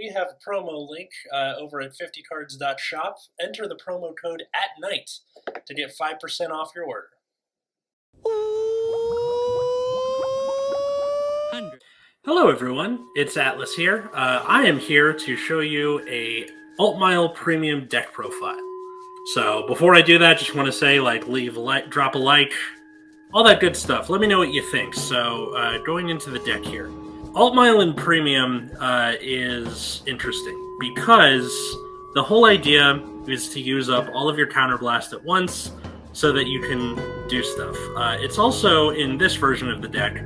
we have a promo link over at 50cards.shop. Enter the promo code ATNIGHT to get 5% off your order. Hello everyone, it's Atlas here. I am here to show you a Altmile premium deck profile. So before I do that, just want to say, leave a like, drop a like, all that good stuff. Let me know what you think. So going into the deck here, Altmile in premium is interesting because the whole idea is to use up all of your counterblast at once so that you can do stuff. It's also, in this version of the deck,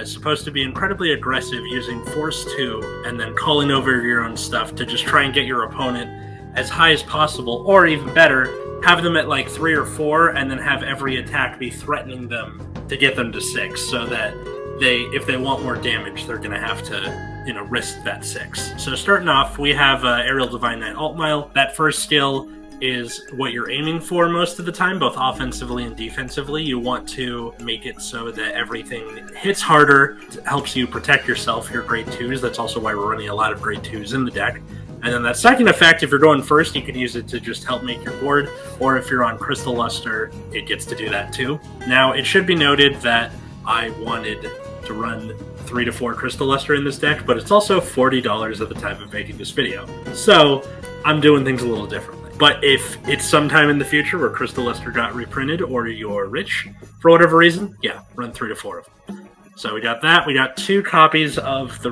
supposed to be incredibly aggressive, using Force 2 and then calling over your own stuff to just try and get your opponent as high as possible, or even better, have them at like 3 or 4 and then have every attack be threatening them to get them to 6, so that if they want more damage, they're going to have to, risk that 6. So starting off, we have Aerial Divine Knight Altmile. That first skill is what you're aiming for most of the time, both offensively and defensively. You want to make it so that everything hits harder, helps you protect yourself, your grade 2s. That's also why we're running a lot of grade 2s in the deck. And then that second effect, if you're going first, you can use it to just help make your board, or if you're on Crystal Luster, it gets to do that too. Now, it should be noted that I wanted to run 3 to 4 Crystal Luster in this deck, but it's also $40 at the time of making this video. So, I'm doing things a little differently. But if it's sometime in the future where Crystal Luster got reprinted, or you're rich for whatever reason, yeah, run 3 to 4 of them. So we got that. We got 2 copies of the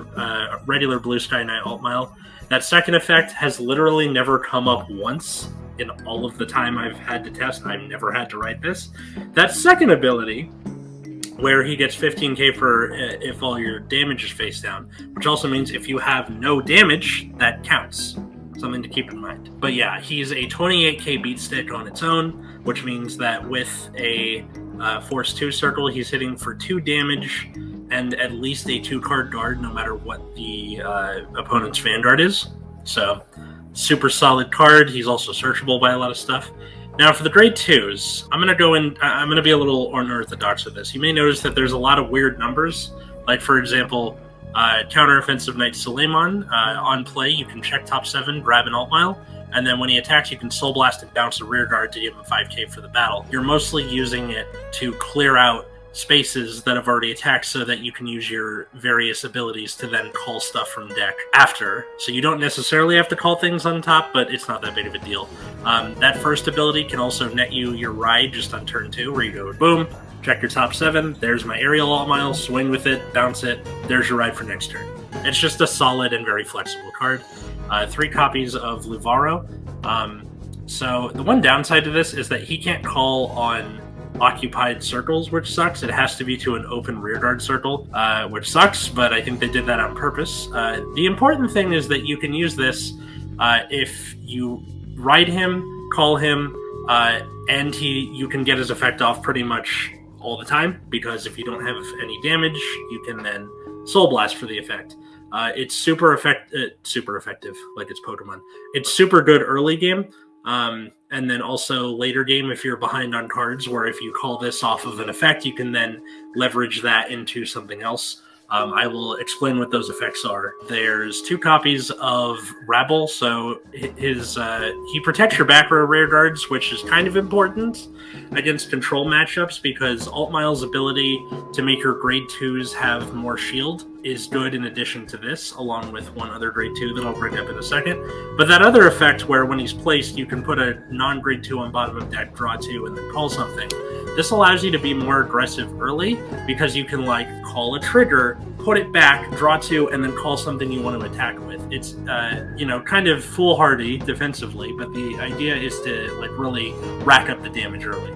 regular Blue Sky Knight Altmile. That second effect has literally never come up once in all of the time I've had to test. I've never had to write this. That second ability, where he gets 15k for if all your damage is face down, which also means if you have no damage, that counts. Something to keep in mind. But yeah, he's a 28k beat stick on its own, which means that with a Force 2 circle, he's hitting for 2 damage and at least a 2-card guard, no matter what the opponent's Vanguard is. So, super solid card. He's also searchable by a lot of stuff. Now, for the grade 2s, I'm going to be a little unorthodox with this. You may notice that there's a lot of weird numbers. Like, for example, Counter-Offensive Knight Suleiman, on play, you can check top 7, grab an Altmile, and then when he attacks, you can Soul Blast and bounce a rear guard to give him 5k for the battle. You're mostly using it to clear out spaces that have already attacked so that you can use your various abilities to then call stuff from deck after. So you don't necessarily have to call things on top, but it's not that big of a deal. That first ability can also net you your ride just on turn 2, where you go boom, check your top 7, there's my aerial Altmile, swing with it, bounce it, there's your ride for next turn. It's just a solid and very flexible card. 3 copies of Luvaro. So the one downside to this is that he can't call on occupied circles, which sucks. It has to be to an open rearguard circle, which sucks, but I think they did that on purpose. The important thing is that you can use this if you ride him, call him, and you can get his effect off pretty much all the time, because if you don't have any damage, you can then Soul Blast for the effect. It's super effective, like it's Pokemon. It's super good early game. And then also later game, if you're behind on cards, where if you call this off of an effect, you can then leverage that into something else. I will explain what those effects are. There's 2 copies of Rabble, so he protects your back row rear guards, which is kind of important against control matchups, because Altmile's ability to make her grade 2s have more shield is good in addition to this, along with one other grade 2 that I'll bring up in a second. But that other effect where when he's placed, you can put a non-grade 2 on bottom of deck, draw 2, and then call something. This allows you to be more aggressive early, because you can call a trigger, put it back, draw 2, and then call something you want to attack with. It's kind of foolhardy defensively, but the idea is to really rack up the damage early.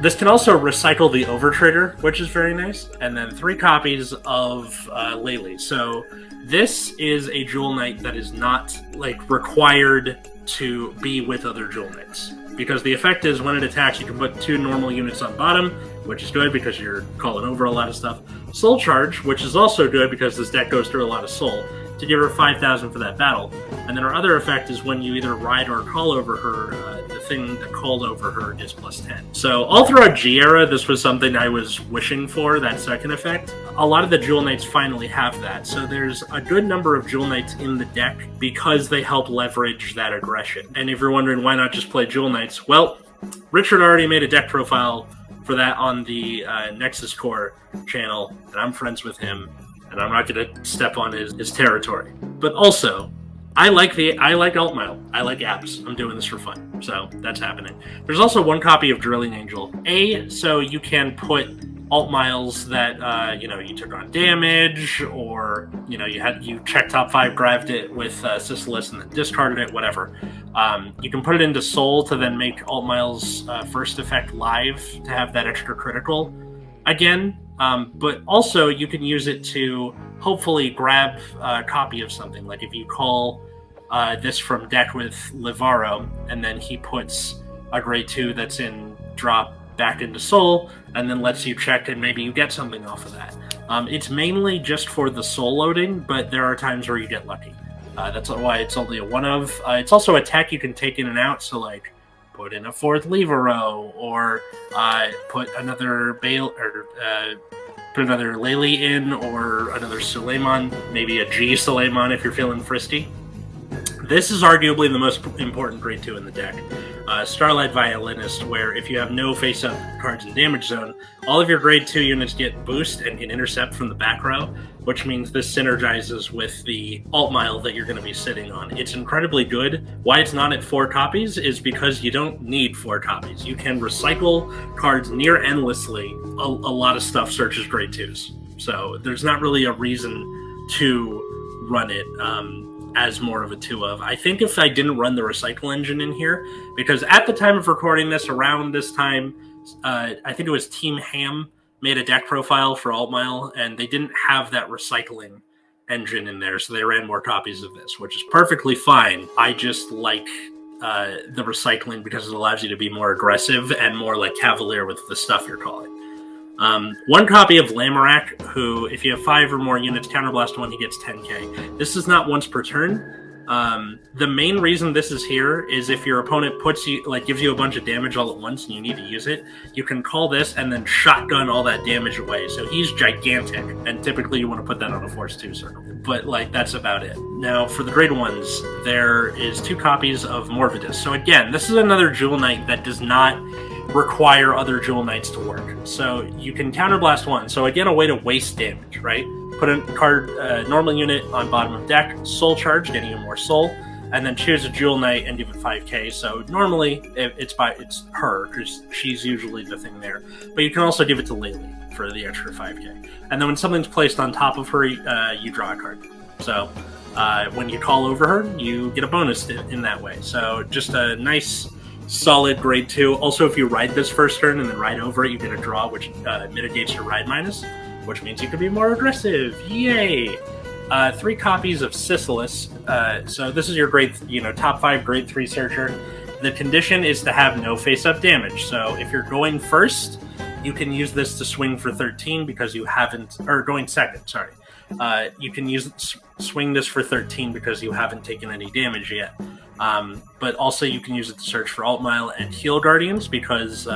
This can also recycle the over trigger, which is very nice. And then 3 copies of Lele. So this is a Jewel Knight that is not required to be with other Jewel Knights, because the effect is when it attacks, you can put 2 normal units on bottom, which is good because you're calling over a lot of stuff. Soul Charge, which is also good because this deck goes through a lot of soul, to give her 5,000 for that battle. And then her other effect is when you either ride or call over her, the thing that called over her is +10. So all throughout G era, this was something I was wishing for, that second effect. A lot of the Jewel Knights finally have that. So there's a good number of Jewel Knights in the deck because they help leverage that aggression. And if you're wondering why not just play Jewel Knights, well, Richard already made a deck profile for that on the Nexus Core channel, and I'm friends with him, and I'm not going to step on his territory. But also, I like Altmile. I like apps. I'm doing this for fun, so that's happening. There's also one copy of Drilling Angel. So you can put Altmiles that you took on damage, or you checked top 5, grabbed it with Sisylis and then discarded it, whatever. You can put it into Soul to then make Altmile's first effect live to have that extra critical again. But also you can use it to hopefully grab a copy of something. Like if you call this from deck with Livaro, and then he puts a grade 2 that's in drop back into Soul, and then lets you check and maybe you get something off of that. It's mainly just for the Soul loading, but there are times where you get lucky. That's why it's only a one of. It's also a tech you can take in and out, so like put in a 4th Livaro, or put another put another Lele in, or another Suleiman, maybe a G Suleiman if you're feeling frisky. This is arguably the most important grade 2 in the deck. Starlight Violinist, where if you have no face-up cards in damage zone, all of your grade 2 units get boost and can intercept from the back row, which means this synergizes with the Altmile that you're going to be sitting on. It's incredibly good. Why it's not at 4 copies is because you don't need 4 copies. You can recycle cards near endlessly. A lot of stuff searches grade 2s. So there's not really a reason to run it as more of a 2 of. I think if I didn't run the recycle engine in here, because at the time of recording this, around this time, I think it was Team Ham made a deck profile for Altmile, and they didn't have that recycling engine in there, so they ran more copies of this, which is perfectly fine. I just like the recycling because it allows you to be more aggressive and more like Cavalier with the stuff you're calling. One copy of Lamorak, who, if you have 5 or more units, counterblast 1, he gets 10k. This is not once per turn. The main reason this is here is if your opponent gives you a bunch of damage all at once and you need to use it, you can call this and then shotgun all that damage away. So he's gigantic, and typically you want to put that on a Force 2 circle. But that's about it. Now, for the grade 1s, there is 2 copies of Morvidus. So again, this is another Jewel Knight that does not require other Jewel Knights to work. So you can counterblast 1. So again, a way to waste damage, right? Put a card, normal unit on bottom of deck, Soul charge, getting you more Soul, and then choose a Jewel Knight and give it 5k. So normally it's her, because she's usually the thing there. But you can also give it to Lele for the extra 5k. And then when something's placed on top of her, you draw a card. So when you call over her, you get a bonus in that way. So just a nice, solid grade 2. Also, if you ride this first turn and then ride over it, you get a draw, which mitigates your ride minus, which means you can be more aggressive. Yay! 3 copies of Sisylis. So this is your top 5 grade 3 searcher. The condition is to have no face-up damage. So if you're going first, you can use this to swing for 13 because you haven't, or going second, sorry. You can swing this for 13 because you haven't taken any damage yet. But also you can use it to search for Altmile and Heal Guardians, because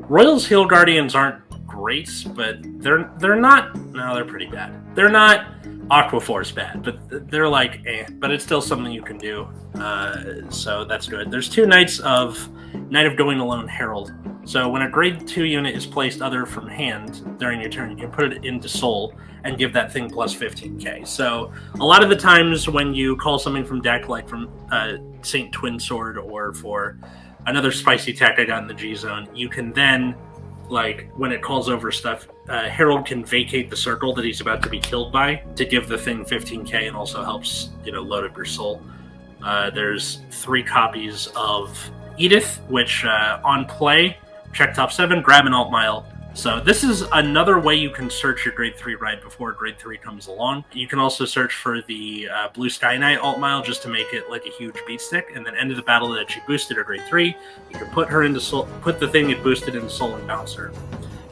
Royal's Heal Guardians aren't great, but they're not, no, they're pretty bad. They're not Aquaforce bad, but they're but it's still something you can do. So that's good. There's 2 Knights of Knight of Going Alone Herald. So when a grade 2 unit is placed other from hand during your turn, you can put it into Soul and give that thing plus 15k. So a lot of the times when you call something from deck, like from Saint Twin Sword, or for another spicy tech I got in the G zone, you can then, when it calls over stuff, Herald can vacate the circle that he's about to be killed by to give the thing 15k, and also helps, load up your Soul. There's 3 copies of Edith, which on play, check top 7, grab an Altmile. So this is another way you can search your grade 3 ride before grade 3 comes along. You can also search for the Blue Sky Knight Altmile just to make it like a huge beat stick, and then end of the battle that she boosted her grade 3, you can put her into Soul, put the thing it boosted into Soul and bounce her.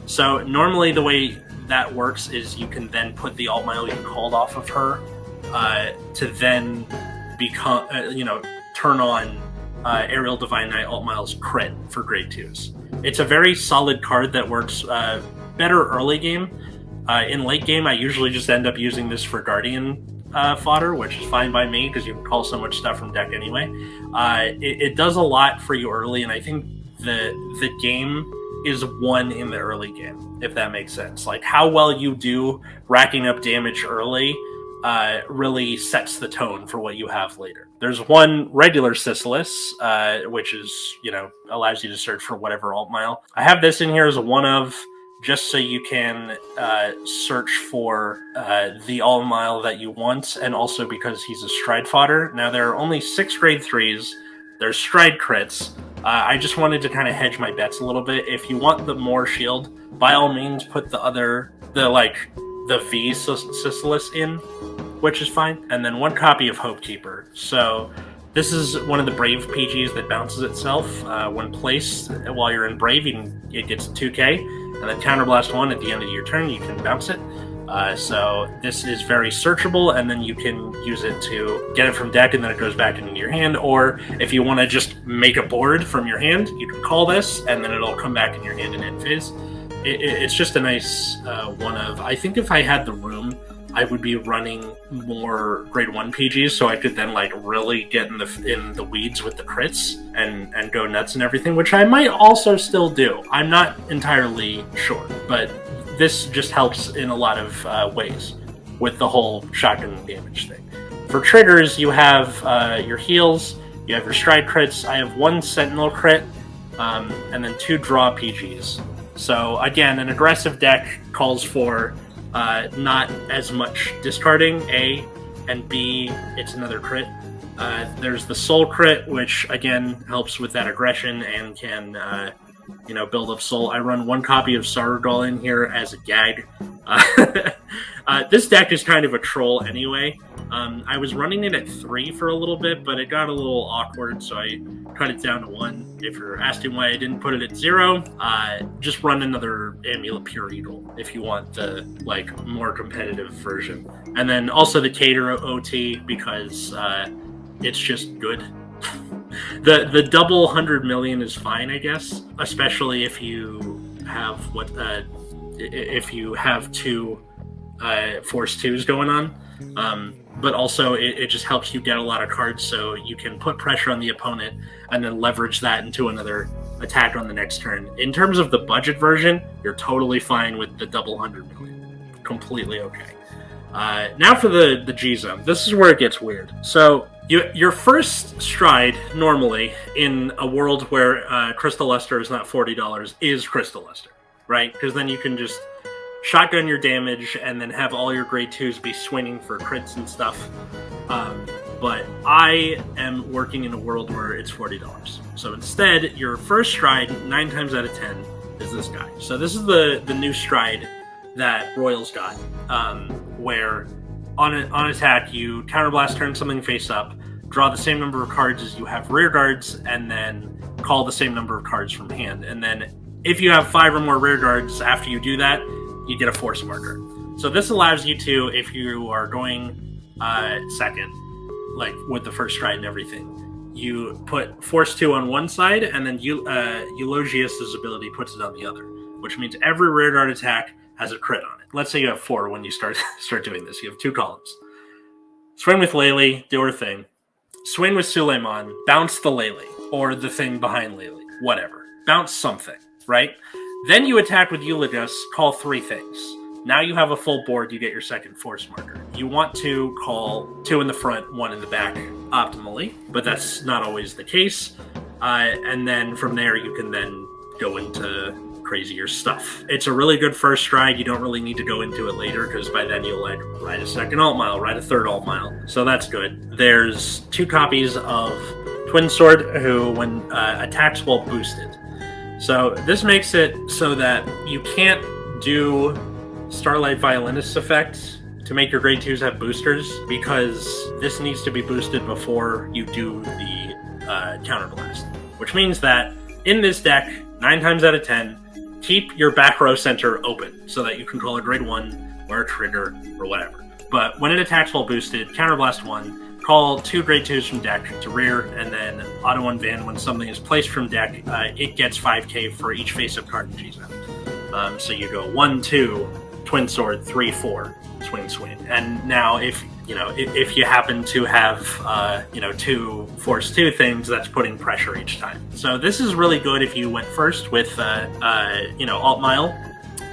So normally the way that works is you can then put the Altmile you called off of her to then become, turn on Aerial Divine Knight Altmile's crit for grade 2s. It's a very solid card that works better early game. In late game, I usually just end up using this for Guardian fodder, which is fine by me because you can call so much stuff from deck anyway. It does a lot for you early, and I think the game is won in the early game, if that makes sense. Like, how well you do racking up damage early really sets the tone for what you have later. There's one regular Sisylis, which is, allows you to search for whatever Altmile. I have this in here as a one of, just so you can search for the Altmile that you want, and also because he's a stride fodder. Now, there are only 6 grade 3s. There's stride crits. I just wanted to kind of hedge my bets a little bit. If you want the more shield, by all means, put the V Sisylis in, which is fine. And then 1 copy of Hopekeeper. So this is one of the Brave PGs that bounces itself. When placed while you're in Brave, it gets 2k. And then Counterblast 1 at the end of your turn, you can bounce it. So this is very searchable, and then you can use it to get it from deck, and then it goes back into your hand. Or if you want to just make a board from your hand, you can call this, and then it'll come back in your hand in end phase. It's just a nice one of... I think if I had the room, I would be running more grade 1 PGs, so I could then really get in the weeds with the crits and go nuts and everything, which I might also still do. I'm not entirely sure, but this just helps in a lot of ways with the whole shotgun damage thing. For triggers, you have your heals, you have your stride crits. I have 1 sentinel crit, and then 2 draw PGs. So again, an aggressive deck calls for not as much discarding, A, and B, it's another crit. There's the soul crit, which again helps with that aggression and can build up soul. I run 1 copy of Sargal in here as a gag. This deck is kind of a troll anyway. I was running it at 3 for a little bit, but it got a little awkward, so I cut it down to 1. If you're asking why I didn't put it at 0, just run another Amulet Pure Eagle if you want the more competitive version. And then also the Cater OT, because it's just good. The double 100 million is fine, I guess, especially if you have if you have 2 Force 2s going on. But also it just helps you get a lot of cards, so you can put pressure on the opponent and then leverage that into another attack on the next turn. In terms of the budget version, you're totally fine with the double 100 million. Completely okay. Now for the G-Zone. This is where it gets weird. So your first stride, normally, in a world where Crystal Luster is not $40, is Crystal Luster, right? Because then you can just shotgun your damage and then have all your grade 2s be swinging for crits and stuff. But I am working in a world where it's $40. So instead, your first stride, 9 times out of 10, is this guy. So this is the new stride that Royals got, where on attack, you counterblast, turn something face up, draw the same number of cards as you have rear guards, and then call the same number of cards from hand. And then if you have 5 or more rear guards after you do that, you get a force marker. So this allows you to, if you are going second, with the first stride and everything, you put Force 2 on one side, and then Eulogius' ability puts it on the other, which means every rear guard attack has a crit on it. Let's say you have 4 when you start doing this. You have 2 columns. Swing with Lele, do her thing. Swing with Suleiman, bounce the Lele, or the thing behind Lele, whatever. Bounce something, right? Then you attack with Eulogius, call 3 things. Now you have a full board, you get your second force marker. You want to call 2 in the front, 1 in the back, optimally, but that's not always the case. And then from there, you can then go into crazier stuff. It's a really good first stride. You don't really need to go into it later, because by then you'll ride a second Altmile, ride a third Altmile. So that's good. There's 2 copies of Twin Sword, who when attacks while boosted. So this makes it so that you can't do Starlight Violinist's effect to make your grade 2s have boosters, because this needs to be boosted before you do the counterblast. Which means that in this deck, 9 times out of 10, keep your back row center open so that you can call a grade 1 or a trigger or whatever. But when it attacks while boosted, counterblast 1, call 2 grade 2s from deck to rear, and then auto unban when something is placed from deck. It gets 5k for each face-up card in G-Zone. So you go 1, 2, Twin Sword, 3, 4, swing. And now if you happen to have 2 Force 2 things, that's putting pressure each time. So this is really good if you went first with Altmile.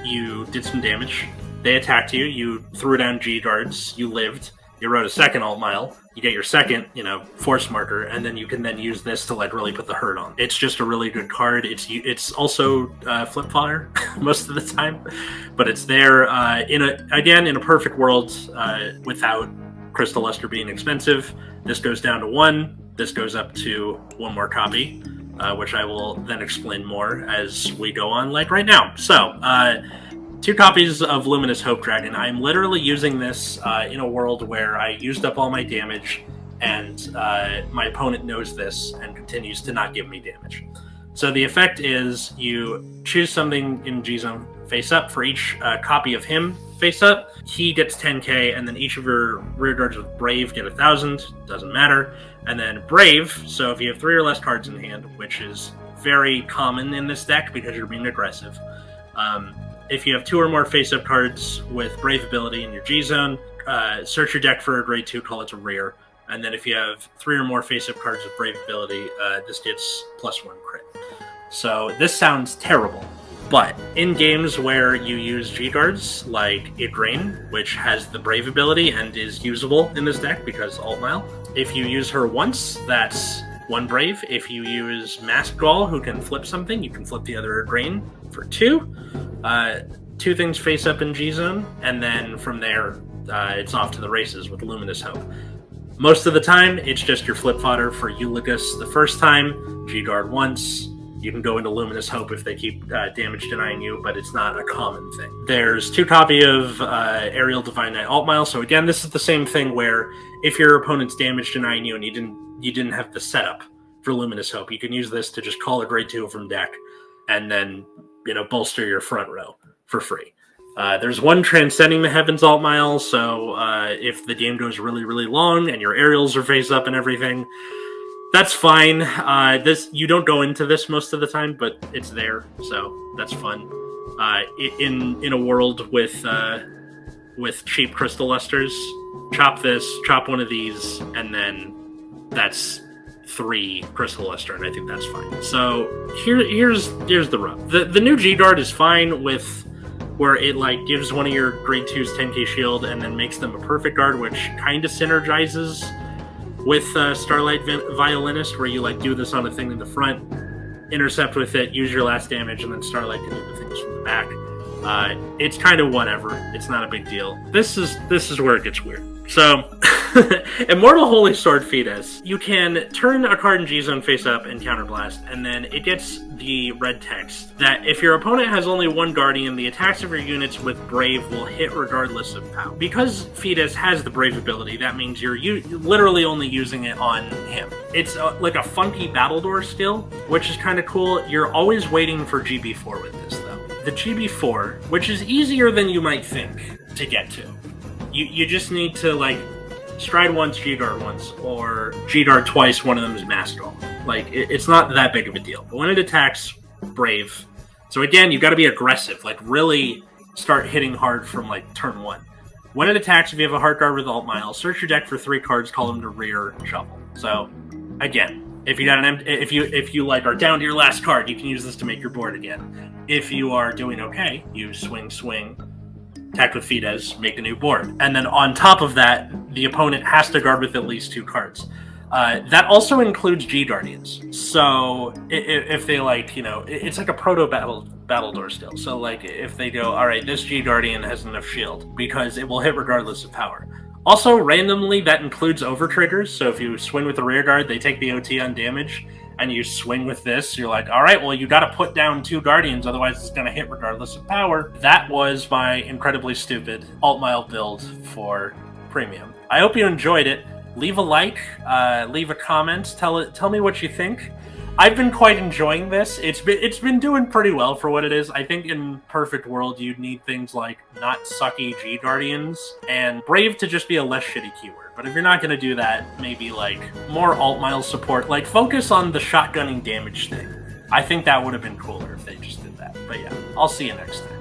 You did some damage. They attacked you. You threw down G guards. You lived. You wrote a second Altmile. You get your second, force marker, and then you can then use this to really put the hurt on. It's just a really good card. It's also flip fodder most of the time, but it's there in a perfect world without Crystal Luster being expensive. This goes down to 1. This goes up to 1 more copy, which I will then explain more as we go on, like right now. So. 2 copies of Luminous Hope Dragon. I'm literally using this in a world where I used up all my damage, and my opponent knows this and continues to not give me damage. So the effect is you choose something in G-Zone face up. For each copy of him face up, he gets 10k, and then each of your rear guards with Brave get 1,000. Doesn't matter. And then Brave, so if you have 3 or less cards in hand, which is very common in this deck because you're being aggressive, if you have 2 or more face-up cards with Brave ability in your G-Zone, search your deck for a grade 2, call it a rear. And then if you have 3 or more face-up cards with Brave ability, this gets +1 crit. So this sounds terrible, but in games where you use G-Guards, like Igraine, which has the Brave ability and is usable in this deck because Altmile, if you use her once, that's 1 Brave. If you use Masked Gall, who can flip something, you can flip the other Igraine for 2. 2 things face up in G-Zone, and then from there, it's off to the races with Luminous Hope. Most of the time, it's just your flip fodder for Eulogus the first time, G-Guard once. You can go into Luminous Hope if they keep damage denying you, but it's not a common thing. There's 2 copy of Aerial Divine Knight Altmile, so again, this is the same thing where if your opponent's damage denying you and you didn't have the setup for Luminous Hope, you can use this to just call a grade 2 from deck, and then bolster your front row for free. There's 1 Transcending the Heavens Altmile, so if the game goes really, really long and your aerials are face up and everything, that's fine. You don't go into this most of the time, but it's there, so that's fun. In a world with cheap Crystal Lusters, chop this, chop 1 of these, and then that's 3 Crystal Luster, and I think that's fine. So here's the rub. The new G-Guard is fine with where it gives one of your grade 2s 10k shield and then makes them a perfect guard, which kind of synergizes with Starlight Violinist, where you do this on a thing in the front, intercept with it, use your last damage, and then Starlight can do the things from the back. It's kind of whatever. It's not a big deal. This is where it gets weird. So, Immortal Holy Sword Fides. You can turn a card in G-Zone face up and counterblast, and then it gets the red text that if your opponent has only 1 Guardian, the attacks of your units with Brave will hit regardless of power. Because Fides has the Brave ability, that means you're literally only using it on him. It's like a funky Battledore skill, which is kind of cool. You're always waiting for GB4 with this, though. The GB4, which is easier than you might think to get to. You just need to, stride once, G-Guard once, or G-Guard twice, one of them is Masked Gall. It's not that big of a deal. But when it attacks, Brave. So again, you've got to be aggressive, really start hitting hard from, turn 1. When it attacks, if you have a Heart Guard with Altmile, search your deck for 3 cards, call them to rear, shuffle. So, again, if you got if you are down to your last card, you can use this to make your board again. If you are doing okay, you swing, attack with Fides, make a new board. And then on top of that, the opponent has to guard with at least 2 cards. That also includes G-Guardians. So if they it's like a Battledore still. So if they go, all right, this G-Guardian has enough shield, because it will hit regardless of power. Also, randomly, that includes overtriggers. So if you swing with the rear guard, they take the OT on damage, and you swing with this, you're like, all right, well, you got to put down 2 Guardians, otherwise it's going to hit regardless of power. That was my incredibly stupid Altmile build for Premium. I hope you enjoyed it. Leave a like, leave a comment, tell me what you think. I've been quite enjoying this. It's been doing pretty well for what it is. I think in perfect world, you'd need things like not sucky G-Guardians and Brave to just be a less shitty keyword. But if you're not going to do that, maybe like more Altmile support. Like focus on the shotgunning damage thing. I think that would have been cooler if they just did that. But yeah, I'll see you next time.